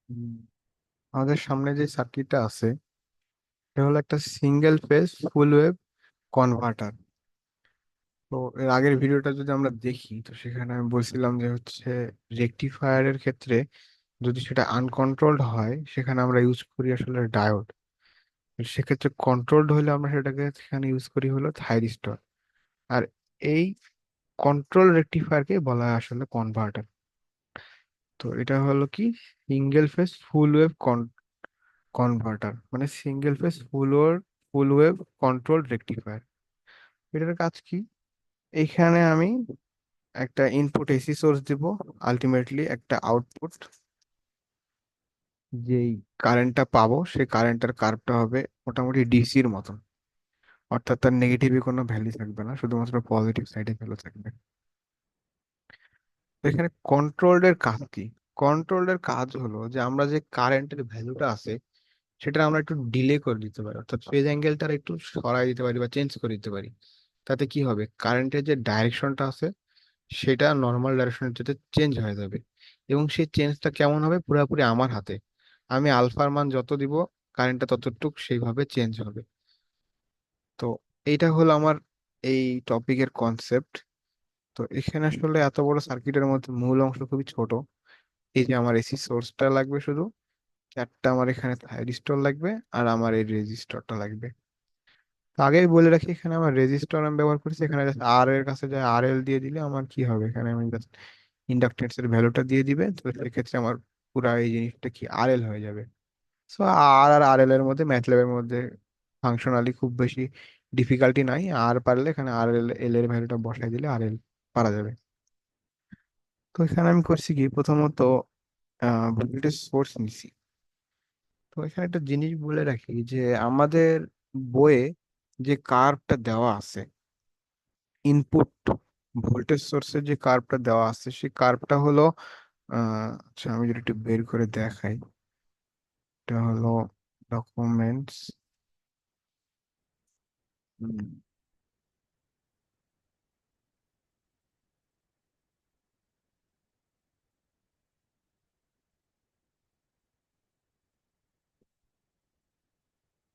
উম, আমাদের সামনে যে সার্কিটটা আছে এটা হলো একটা single phase full wave converter. তো এর আগের ভিডিওটা যদি আমরা দেখি তো সেখানে আমি বলছিলাম যে হচ্ছে রেকটিফায়ারের ক্ষেত্রে যদি সেটা আনকন্ট্রোলড হয় সেখানে আমরা ইউজ করি আসলে ডায়োড। সেক্ষেত্রে কন্ট্রোলড হলে আমরা সেটাকে সেখানে ইউজ করি হলো থাইরিস্টর। আর এই কন্ট্রোল রেকটিফায়ারকে বলা হয় আসলে কনভার্টার। তো এটা হলো কি single phase full wave converter, মানে single phase full wave control rectifier. এটার কাজ কি? এইখানে আমি একটা ইনপুট এসি সোর্স দিব, আলটিমেটলি একটা আউটপুট যেই কারেন্টটা পাবো সেই কারেন্টের কার্ভটা হবে মোটামুটি ডিসির মতন। অর্থাৎ তার নেগেটিভে কোনো ভ্যালু থাকবে না, শুধুমাত্র পজিটিভ সাইডে ভ্যালু থাকবে। তো এখানে কন্ট্রোলের কাজ কি? কন্ট্রোলের কাজ হলো যে আমরা যে কারেন্টের ভ্যালুটা আছে সেটা আমরা একটু ডিলে করে দিতে পারি, অর্থাৎ ফেজ অ্যাঙ্গেলটা একটু সরাই দিতে পারি বা চেঞ্জ করে দিতে পারি। তাতে কি হবে, কারেন্টের যে ডাইরেকশনটা আছে সেটা নর্মাল ডাইরেকশনের যেতে চেঞ্জ হয়ে যাবে। এবং সেই চেঞ্জটা কেমন হবে, পুরোপুরি আমার হাতে। আমি আলফার মান যত দিব কারেন্টটা ততটুক সেইভাবে চেঞ্জ হবে। তো এইটা হলো আমার এই টপিকের কনসেপ্ট। তো এখানে আসলে এত বড় সার্কিটের মধ্যে মূল অংশ খুবই ছোট। এই যে আমার এসি সোর্সটা লাগবে শুধু, চারটা আমার এখানে থাইরিস্টর লাগবে, আর আমার এই রেজিস্টরটা লাগবে। তো আগেই বলে রাখি এখানে আমার রেজিস্টর আমি ব্যবহার করছি, এখানে জাস্ট আর এর কাছে যায় আর এল দিয়ে দিলে আমার কি হবে, এখানে আমি জাস্ট ইন্ডাকটেন্স এর ভ্যালুটা দিয়ে দিবে, তো সেক্ষেত্রে আমার পুরা এই জিনিসটা কি আর এল হয়ে যাবে। সো আর এল এর মধ্যে ম্যাথল্যাবের মধ্যে ফাংশনালি খুব বেশি ডিফিকাল্টি নাই। আর পারলে এখানে এল এর ভ্যালুটা বসাই দিলে আর এল পারা যাবে। তো এখানে আমি করছি কি, প্রথমত ভোল্টেজ সোর্স নিছি। তো এখানে একটা জিনিস বলে রাখি যে আমাদের বইয়ে যে কার্ভটা দেওয়া আছে, ইনপুট ভোল্টেজ সোর্সের যে কার্ভটা দেওয়া আছে সেই কার্ভটা হলো আচ্ছা আমি যদি একটু বের করে দেখাই। এটা হলো ডকুমেন্টস।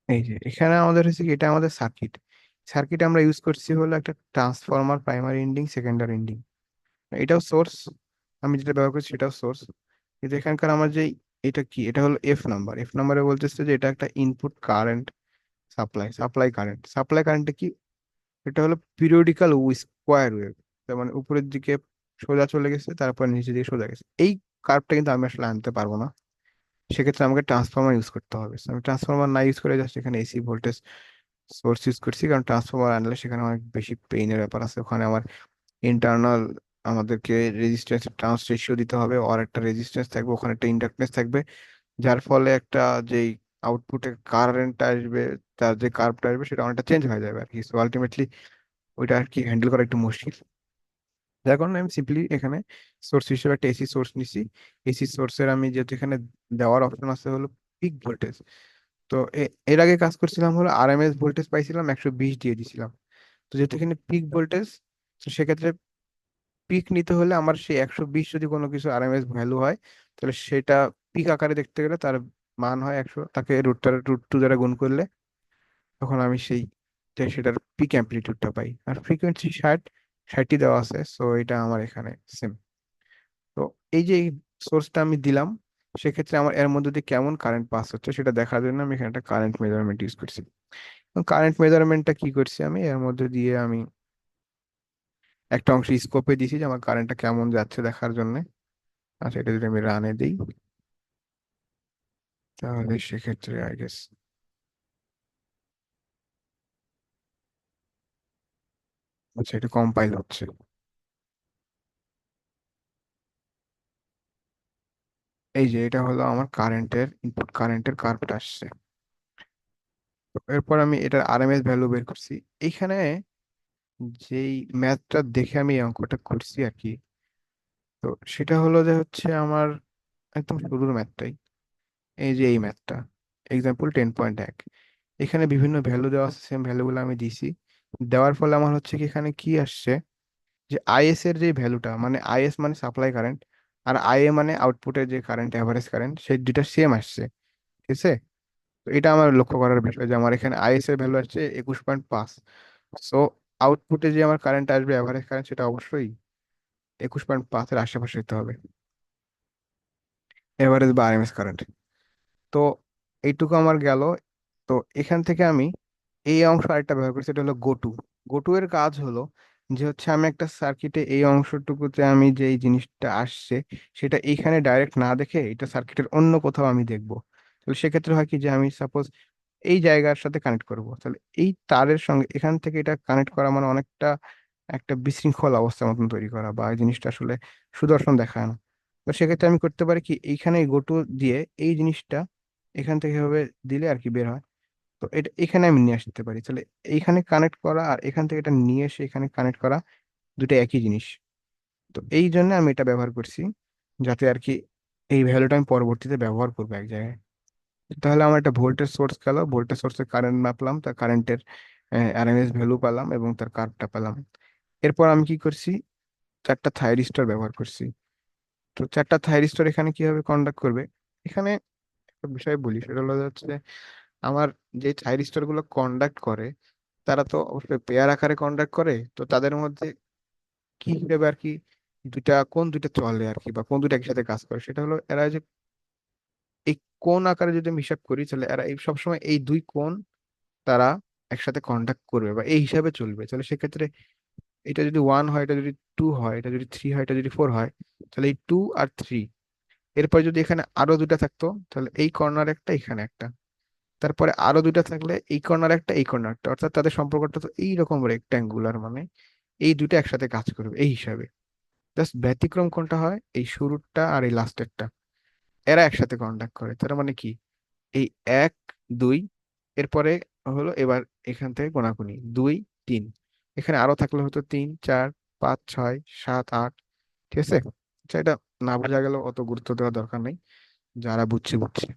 এই যে এখানে আমাদের হচ্ছে কি, এটা আমাদের সার্কিট। সার্কিট আমরা ইউজ করছি হলো একটা transformer, primary ending, secondary ending. এটাও সোর্স, আমি যেটা ব্যবহার করছি সেটাও সোর্স। কিন্তু এখানকার আমার যে এটা কি, এটা হলো এফ নাম্বারে বলতেছে যে এটা একটা ইনপুট কারেন্ট সাপ্লাই কারেন্টটা কি, এটা হলো পিরিয়ডিক্যাল স্কোয়ার ওয়েভ। তার মানে উপরের দিকে সোজা চলে গেছে, তারপর নিচের দিকে সোজা গেছে। এই কার্ভটা কিন্তু আমি আসলে আনতে পারবো না, সেক্ষেত্রে আমাকে ট্রান্সফরমার ইউজ করতে হবে। So, আমি ট্রান্সফরমার না ইউজ করে জাস্ট এখানে এসি ভোল্টেজ সোর্স ইউজ করছি, কারণ ট্রান্সফরমার আনলে সেখানে অনেক বেশি পেইনের ব্যাপার আছে। ওখানে আমার ইন্টারনাল আমাদেরকে রেজিস্ট্যান্স ট্রান্স রেশিও দিতে হবে, আর একটা রেজিস্ট্যান্স থাকবে, ওখানে একটা ইন্ডাকটেন্স থাকবে, যার ফলে একটা যেই আউটপুটে কারেন্ট আসবে, তার যে কার্ভটা আসবে সেটা অনেকটা চেঞ্জ হয়ে যাবে আর কি। সো আলটিমেটলি ওইটা আর কি হ্যান্ডেল করা একটু মুশকিল। যার কারণে আমি সিম্পলি এখানে সোর্স হিসেবে একটা এসি সোর্স নিছি। এসি সোর্সের আমি যেহেতু এখানে দেওয়ার অপশন আছে হলো পিক ভোল্টেজ। তো এর আগে কাজ করছিলাম হলো আরএমএস ভোল্টেজ পাইছিলাম 120 দিয়ে দিছিলাম। তো যেহেতু এখানে পিক ভোল্টেজ, তো সেক্ষেত্রে পিক নিতে হলে আমার সেই 120 যদি কোনো কিছু আরএমএস ভ্যালু হয়, তাহলে সেটা পিক আকারে দেখতে গেলে তার মান হয় 100, তাকে রুট টু দ্বারা গুণ করলে তখন আমি সেটার পিক অ্যাম্পলিটিউডটা পাই। আর ফ্রিকোয়েন্সি 60 দেওয়া আছে, সো এটা আমার এখানে সেম। তো এই যে সোর্সটা আমি দিলাম, সেক্ষেত্রে আমার এর মধ্যে দিয়ে কেমন কারেন্ট পাস হচ্ছে সেটা দেখার জন্য আমি এখানে একটা কারেন্ট মেজারমেন্ট ইউজ করছি। কারেন্ট মেজারমেন্টটা কি করছি, আমি এর মধ্যে দিয়ে আমি একটা অংশ স্কোপে দিয়েছি যে আমার কারেন্টটা কেমন যাচ্ছে দেখার জন্য। আচ্ছা এটা যদি আমি রানে দিই তাহলে সেক্ষেত্রে আই গেস, আচ্ছা এটা কম্পাইল হচ্ছে। এই যে এটা হলো আমার কারেন্টের ইনপুট কারেন্টের কার্ভটা আসছে। তো এরপর আমি এটার আরএমএস ভ্যালু বের করছি। এইখানে যেই ম্যাথটা দেখে আমি এই অঙ্কটা করছি আর কি, তো সেটা হলো যে হচ্ছে আমার একদম শুরুর ম্যাথটাই। এই যে এই ম্যাথটা, এক্সাম্পল 10.1, এখানে বিভিন্ন ভ্যালু দেওয়া আছে, সেম ভ্যালুগুলো আমি দিছি। দেওয়ার ফলে আমার হচ্ছে কি এখানে কি আসছে, যে আইএস এর যে ভ্যালুটা, মানে আইএস মানে সাপ্লাই কারেন্ট, আর আইএ মানে আউটপুটে যে কারেন্ট, অ্যাভারেজ কারেন্ট, সেই দুইটা সেম আসছে। ঠিক আছে। তো এটা আমার লক্ষ্য করার বিষয় যে আমার এখানে আইএস এর ভ্যালু আসছে 21.5। সো আউটপুটে যে আমার কারেন্ট আসবে, অ্যাভারেজ কারেন্ট, সেটা অবশ্যই 21.5-এর আশেপাশে হতে হবে, এভারেজ বা আরএমএস কারেন্ট। তো এইটুকু আমার গেল। তো এখান থেকে আমি এই অংশ আরেকটা ব্যবহার করছি, এটা হলো গোটু। গোটু এর কাজ হলো যে হচ্ছে আমি একটা সার্কিটে এই অংশটুকুতে আমি যে এই জিনিসটা আসছে সেটা এইখানে ডাইরেক্ট না দেখে এটা সার্কিটের অন্য কোথাও আমি দেখবো। তাহলে সেক্ষেত্রে হয় কি যে আমি সাপোজ এই জায়গার সাথে কানেক্ট করব, তাহলে এই তারের সঙ্গে এখান থেকে এটা কানেক্ট করা মানে অনেকটা একটা বিশৃঙ্খল অবস্থার মতন তৈরি করা, বা এই জিনিসটা আসলে সুদর্শন দেখায় না। তো সেক্ষেত্রে আমি করতে পারি কি, এইখানে গোটু দিয়ে এই জিনিসটা এখান থেকে এভাবে দিলে আর কি বের হয়। তো এটা এখানে আমি নিয়ে আসতে পারি, তাহলে এইখানে কানেক্ট করা আর এখান থেকে এটা নিয়ে এসে এখানে কানেক্ট করা দুটো একই জিনিস। তো এই জন্য আমি এটা ব্যবহার করছি, যাতে আর কি এই ভ্যালুটা আমি পরবর্তীতে ব্যবহার করবো এক জায়গায়। তাহলে আমার একটা ভোল্টেজ সোর্স গেল, ভোল্টেজ সোর্সের কারেন্ট মাপলাম, তার কারেন্টের আরএমএস ভ্যালু পেলাম এবং তার কার্ভটা পেলাম। এরপর আমি কি করছি, চারটা থাইরিস্টর ব্যবহার করছি। তো চারটা থাইরিস্টর এখানে কিভাবে কন্ডাক্ট করবে, এখানে একটা বিষয় বলি, সেটা হলো হচ্ছে আমার যে থাইরিস্টর গুলো কন্ডাক্ট করে তারা তো অবশ্যই পেয়ার আকারে কন্ডাক্ট করে। তো তাদের মধ্যে কি হিসেবে আর কি কোন দুইটা চলে আর কি, বা কোন দুইটা একসাথে কাজ করে, সেটা হলো এরা যে এই কোন আকারে যদি আমি হিসাব করি, তাহলে এরা এই সবসময় এই দুই কোণ তারা একসাথে কন্ট্যাক্ট করবে বা এই হিসাবে চলবে। তাহলে সেক্ষেত্রে এটা যদি 1 হয়, এটা যদি 2 হয়, এটা যদি 3 হয়, এটা যদি 4 হয়, তাহলে এই 2 আর 3, এরপর যদি এখানে আরো দুটা থাকতো, তাহলে এই কর্নার একটা, এখানে একটা, তারপরে আরো দুটা থাকলে এই কর্নার একটা, এই কর্নার একটা, অর্থাৎ তাদের সম্পর্কটা তো এইরকম রেক্ট্যাঙ্গুলার, মানে এই দুটো একসাথে কাজ করবে এই হিসাবে। জাস্ট ব্যতিক্রম কোনটা হয়, এই শুরুরটা আর এই লাস্টেরটা, এরা একসাথে কন্ট্যাক্ট করে। তার মানে কি, এই 1 2, এরপরে হলো এবার এখান থেকে গোনাগুনি 2 3, এখানে আরো থাকলে হতো 3 4 5 6 7 8। ঠিক আছে। আচ্ছা, এটা না বোঝা গেল অত গুরুত্ব দেওয়ার দরকার নেই, যারা বুঝছে বুঝছে।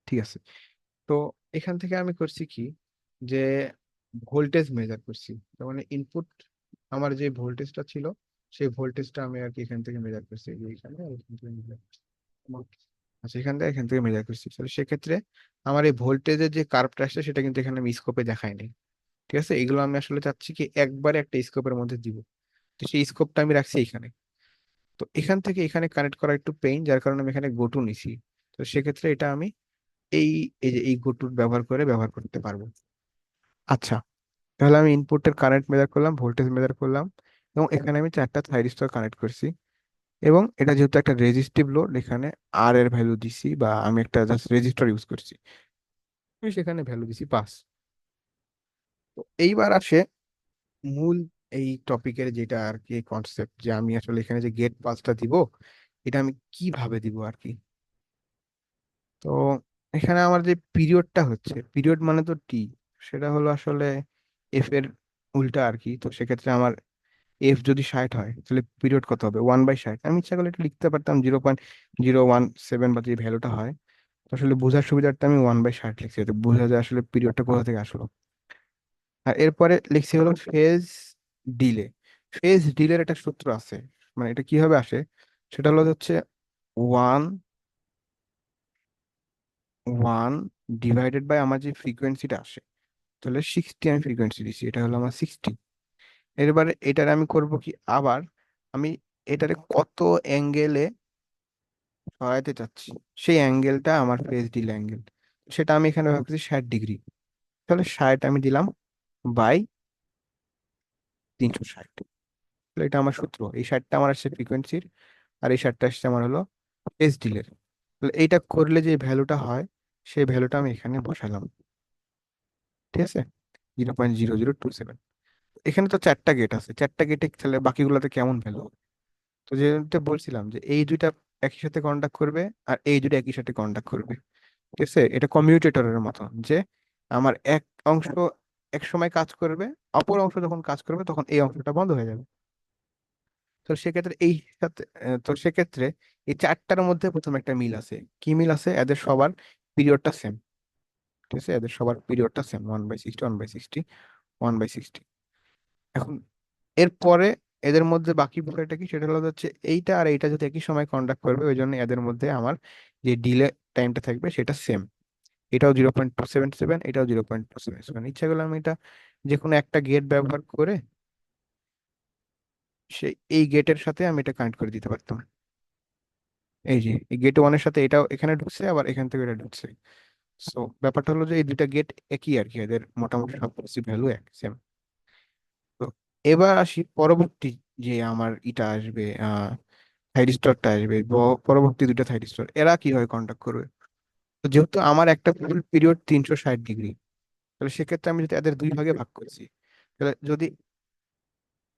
ঠিক আছে। তো এখান থেকে আমি করছি কি, যে ভোল্টেজ মেজার করছি। তার মানে ইনপুট আমার যে ভোল্টেজটা ছিল, সেই ভোল্টেজটা আমি আর কি এখান থেকে মেজার করছি, এই যে এখানে আর এখান থেকে measure করছি। আচ্ছা, এখান থেকে মেজার করছি, তাহলে সেক্ষেত্রে আমার এই ভোল্টেজের যে কার্ভটা আসছে সেটা কিন্তু এখানে আমি স্কোপে দেখাই নাই। ঠিক আছে, এগুলো আমি আসলে চাচ্ছি কি একবারে একটা স্কোপের মধ্যে দিব। তো সেই স্কোপটা আমি রাখছি এখানে। তো এখান থেকে এখানে কানেক্ট করা একটু পেইন, যার কারণে আমি এখানে গোটু নিছি। তো সেক্ষেত্রে এটা আমি এই এই যে এই গোটুর ব্যবহার করতে পারবো। আচ্ছা, তাহলে আমি ইনপুটের কারেন্ট মেজার করলাম, ভোল্টেজ মেজার করলাম, এবং এখানে আমি চারটা থাইরিস্টর কানেক্ট করছি। এবং এটা যেহেতু একটা রেজিস্টিভ লোড, এখানে আর এর ভ্যালু দিছি, বা আমি একটা জাস্ট রেজিস্টার ইউজ করছি, আমি সেখানে ভ্যালু দিছি 5। তো এইবার আসে মূল এই টপিকের যেটা আর কি কনসেপ্ট, যে আমি আসলে এখানে যে গেট পাসটা দিব, এটা আমি কিভাবে দিব আর কি। তো এখানে আমার যে পিরিয়ডটা হচ্ছে, পিরিয়ড মানে তো টি, সেটা হলো আসলে এফ এর উল্টা আর কি। তো সেক্ষেত্রে আমার এফ যদি 60 হয়, তাহলে পিরিয়ড কত হবে, 1/60। আমি ইচ্ছা করলে এটা লিখতে পারতাম 0.017, বা যে ভ্যালুটা হয়। তো আসলে বোঝার সুবিধার্থে আমি 1/60 লিখছি, যাতে বোঝা যায় আসলে পিরিয়ডটা কোথা থেকে আসলো। আর এরপরে লিখছি হলো ফেজ ডিলে। ফেজ ডিলের একটা সূত্র আছে, মানে এটা কিভাবে আসে, সেটা হলো হচ্ছে ওয়ান ওয়ান ডিভাইডেড বাই আমার যে ফ্রিকোয়েন্সিটা আসে। তাহলে 60 আমি ফ্রিকোয়েন্সি দিচ্ছি, এটা হলো আমার 60। এবারে এটারে আমি করব কি, আবার আমি এটারে কত অ্যাঙ্গেলে সরাইতে চাচ্ছি, সেই অ্যাঙ্গেলটা আমার ফেজ ডিল অ্যাঙ্গেল, সেটা আমি এখানে ভাবছি 60 ডিগ্রি। তাহলে 60 আমি দিলাম বাই 360। তাহলে এটা আমার সূত্র, এই 60টা আমার আসছে ফ্রিকোয়েন্সির, আর এই 60টা আসছে আমার হলো ফেজ ডিলের। তাহলে এইটা করলে যে ভ্যালুটা হয়, সেই ভ্যালুটা আমি এখানে বসালাম। ঠিক আছে, 0.0027। এখানে তো চারটা গেট আছে, চারটা গেটে তাহলে বাকিগুলোতে কেমন ভ্যালু। তো যেটা বলছিলাম যে এই দুইটা একই সাথে কন্ডাক্ট করবে, আর এই দুটো একই সাথে কন্ডাক্ট করবে। ঠিক আছে, এটা কমিউটেটরের মতো, যে আমার এক অংশ এক সময় কাজ করবে, অপর অংশ যখন কাজ করবে তখন এই অংশটা বন্ধ হয়ে যাবে। তো সেক্ষেত্রে এই সাথে তো সেক্ষেত্রে এই চারটার মধ্যে প্রথম একটা মিল আছে। কি মিল আছে, এদের সবার পিরিয়ডটা সেম। ঠিক আছে, এদের সবার পিরিয়ডটা সেম, 1/60, 1/60, 1/60। এখন এরপরে এদের মধ্যে বাকি বিষয়টা কি, সেটা হলো হচ্ছে এইটা আর এইটা যদি একই সময় কন্ডাক্ট করবে, ওই জন্য এদের মধ্যে আমার যে ডিলে টাইমটা থাকবে সেটা সেম। এটাও 0.277, এটাও 0.277। ইচ্ছা করলে আমি এটা যে কোনো একটা গেট ব্যবহার করে সেই এই গেটের সাথে আমি এটা কানেক্ট করে দিতে পারতাম। এই যে এই গেট ওয়ানের সাথে এটাও এখানে ঢুকছে, আবার এখান থেকে এটা ঢুকছে। সো ব্যাপারটা হলো যে এই দুইটা গেট একই আর কি, এদের মোটামুটি সব কিছু ভ্যালু এক সেম। তো এবার আসি পরবর্তী যে আমার ইটা আসবে, থাইরিস্টরটা আসবে, পরবর্তী দুইটা থাইরিস্টর এরা কিভাবে কন্ট্যাক্ট করবে। তো যেহেতু আমার একটা ফুল পিরিয়ড 360 ডিগ্রি, তাহলে সেক্ষেত্রে আমি যদি এদের দুই ভাগে ভাগ করছি, তাহলে যদি,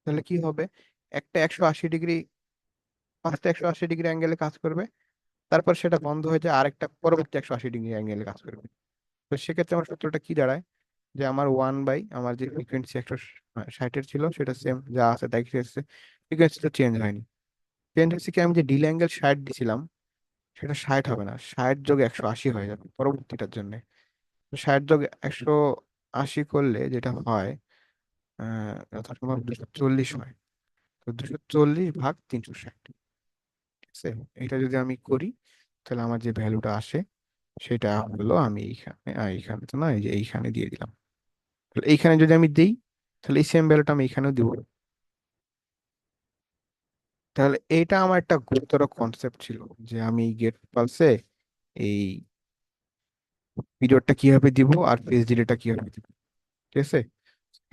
তাহলে কি হবে, একটা 180 ডিগ্রি, ফার্স্টে 180 ডিগ্রি অ্যাঙ্গেলে কাজ করবে, তারপর সেটা বন্ধ হয়ে যায় আরেকটা পরবর্তী 180 ডিগ্রি অ্যাঙ্গেলে কাজ করবে। তো সেক্ষেত্রে আমার সূত্রটা কি দাঁড়ায়, যে আমার 1/, আমার যে ফ্রিকোয়েন্সি 160-এর ছিল সেটা সেম যা আছে তাই কি আছে, ফ্রিকোয়েন্সি তো চেঞ্জ হয়নি। চেঞ্জ হচ্ছে কি, আমি যে ডিলে অ্যাঙ্গেল 60 দিছিলাম সেটা 60 হবে না, 60 যোগ 180 হয়ে যাবে পরবর্তীটার জন্য। 60 যোগ 180 করলে যেটা হয়, যথাসম্ভব 240 হয়। তো 240/360, ঠিক আছে। এটা যদি আমি করি, তাহলে আমার যে ভ্যালুটা আসে সেটা হলো, আমি এইখানে এইখানে তো না, এই যে এইখানে দিয়ে দিলাম। তাহলে এইখানে যদি আমি দিই, তাহলে এই সেম ভ্যালুটা আমি এখানেও দিব। তাহলে এটা আমার একটা গুরুতর কনসেপ্ট ছিল, যে আমি গেট পালসে এই পিরিয়ডটা কিভাবে দিব আর ফেজ ডিলেটা কিভাবে দিব, ঠিক আছে।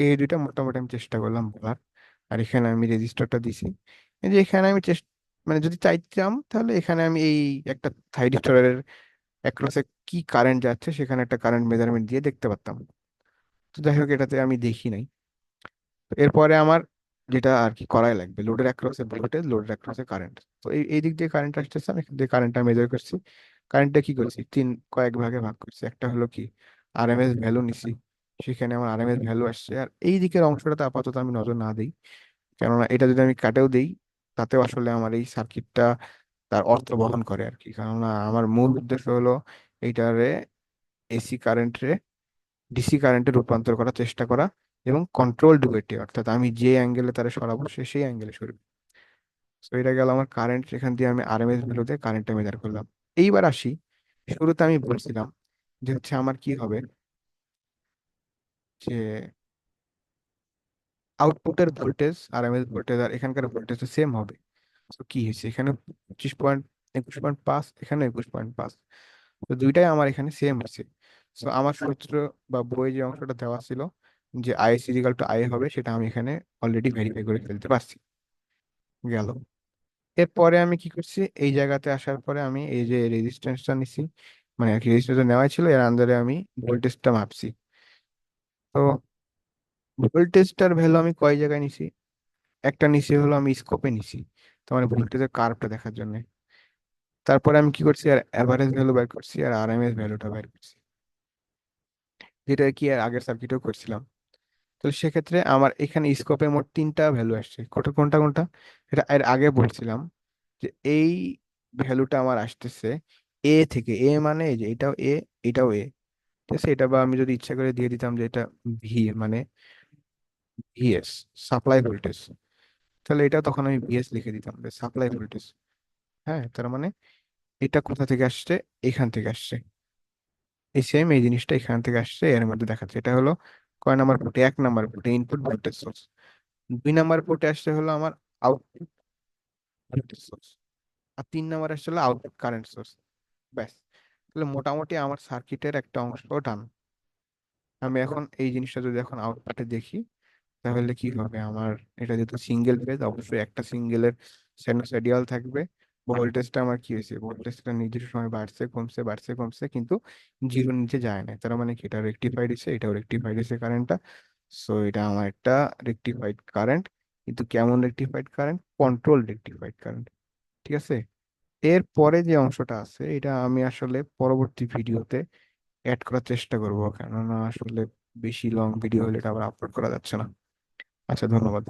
এই দুইটা মোটামুটি আমি চেষ্টা করলাম বলার। আর এখানে আমি রেজিস্টারটা দিছি। এই যে এখানে আমি চেষ্টা, মানে যদি চাইতাম তাহলে এখানে আমি এই একটা থাইরিস্টরের অ্যাক্রসে কি কারেন্ট যাচ্ছে সেখানে একটা কারেন্ট মেজারমেন্ট দিয়ে দেখতে পারতাম। তো যাই হোক, এটাতে আমি দেখি নাই। তো এরপরে আমার যেটা আর কি করাই লাগবে, লোডের অ্যাক্রসে ভোল্টেজ, লোডের অ্যাক্রসে কারেন্ট। তো এই দিক দিয়ে কারেন্ট আসতেছে, আমি এখান দিয়ে কারেন্টটা মেজার করছি। কারেন্টটা কি করছি, কয়েক ভাগে ভাগ করছি। একটা হলো কি, আরএমএস ভ্যালু নিছি, সেখানে আমার আরএমএস ভ্যালু আসছে। আর এই দিকের অংশটাতে আপাতত আমি নজর না দিই, কেননা এটা যদি আমি কাটেও দিই, তাতেও আসলে আমার এই সার্কিটটা তার অর্থ বহন করে আর কি। কেননা আমার মূল উদ্দেশ্য হলো এইটারে এসি কারেন্টে ডিসি কারেন্টে রূপান্তর করার চেষ্টা করা, এবং কন্ট্রোল ডুয়েটে, অর্থাৎ আমি যে অ্যাঙ্গেলে তারা সরাবো সে সেই অ্যাঙ্গেলে সরবে। তো এটা গেল আমার কারেন্ট, এখান দিয়ে আমি আরএমএস ভ্যালুতে কারেন্টটা মেজার করলাম। এইবার আসি, শুরুতে আমি বলছিলাম যে হচ্ছে আমার কি হবে, যে আউটপুটের ভোল্টেজ, আরএমএস ভোল্টেজ আর এখানকার ভোল্টেজ সেম হবে। তো কি হয়েছে, এখানে 25.21.5, এখানে 21.5, তো দুইটাই আমার এখানে সেম হচ্ছে। তো আমার সূত্র বা বই যে অংশটা দেওয়া ছিল, যে আইএস ইজিক্যাল টু আই হবে, সেটা আমি এখানে অলরেডি ভেরিফাই করে ফেলতে পারছি। গেল। এরপরে আমি কি করছি, এই জায়গাতে আসার পরে আমি এই যে রেজিস্ট্যান্সটা নিছি, মানে আর কি রেজিস্ট্যান্সটা নেওয়া ছিল, এর আন্ডারে আমি ভোল্টেজটা মাপছি। তো ভোল্টেজটার ভ্যালু আমি কয় জায়গায় নিছি, একটা নিচে হলো আমি স্কোপে নিছি, তো মানে ভোল্টেজের কার্ভটা দেখার জন্য। তারপরে আমি কি করছি, আর অ্যাভারেজ ভ্যালু বের করছি আর আরএমএস ভ্যালুটা বের করছি, যেটা কি আর আগের সার্কিটেও করছিলাম। তো সেক্ষেত্রে আমার এখানে স্কোপে মোট তিনটা ভ্যালু আসছে। কোনটা কোনটা কোনটা, এটা এর আগে বলছিলাম, যে এই ভ্যালুটা আমার আসতেছে এ থেকে। এ মানে এই যে এটাও এ, এটাও এ, ঠিক আছে। এটা বা আমি যদি ইচ্ছা করে দিয়ে দিতাম যে এটা ভি, মানে ভিএস, সাপ্লাই ভোল্টেজ, তাহলে এটা তখন আমি ভিএস লিখে দিতাম, সাপ্লাই ভোল্টেজ। হ্যাঁ, তার মানে এটা কোথা থেকে আসছে, এখান থেকে আসছে। এই সেম এই জিনিসটা এখান থেকে আসছে, এর মধ্যে দেখাচ্ছে। এটা হলো কয় নাম্বার পোর্টে, 1 নাম্বার পোর্টে ইনপুট ভোল্টেজ সোর্স। 2 নাম্বার পোর্টে আসছে হলো আমার আউটপুট ভোল্টেজ সোর্স। আর 3 নাম্বার আসছে হলো আউটপুট কারেন্ট সোর্স। ব্যাস। তাহলে মোটামুটি আমার সার্কিটের একটা অংশ ডান। আমি এখন এই জিনিসটা যদি এখন আউটপুটে দেখি, তাহলে কি হবে আমার, এটা যেহেতু সিঙ্গেল ফেজ, অবশ্যই একটা সিঙ্গেলের সাইনোসয়েডিয়াল থাকবে। ভোল্টেজটা আমার কি হয়েছে, ভোল্টেজটা নির্দিষ্ট সময় বাড়ছে কমছে, বাড়ছে কমছে, কিন্তু জিরোর নিচে যায় না। তার মানে কি, এটা রেকটিফাইড হয়েছে, এটাও রেকটিফাইড হয়েছে কারেন্টটা। সো এটা আমার একটা রেকটিফাইড কারেন্ট। কিন্তু কেমন rectified current, control rectified current, ঠিক আছে। এর পরে যে অংশটা আছে, এটা আমি আসলে পরবর্তী ভিডিওতে অ্যাড করার চেষ্টা করব, কেননা আসলে বেশি লং ভিডিও হলে এটা আবার আপলোড করা যাচ্ছে না। আচ্ছা, ধন্যবাদ।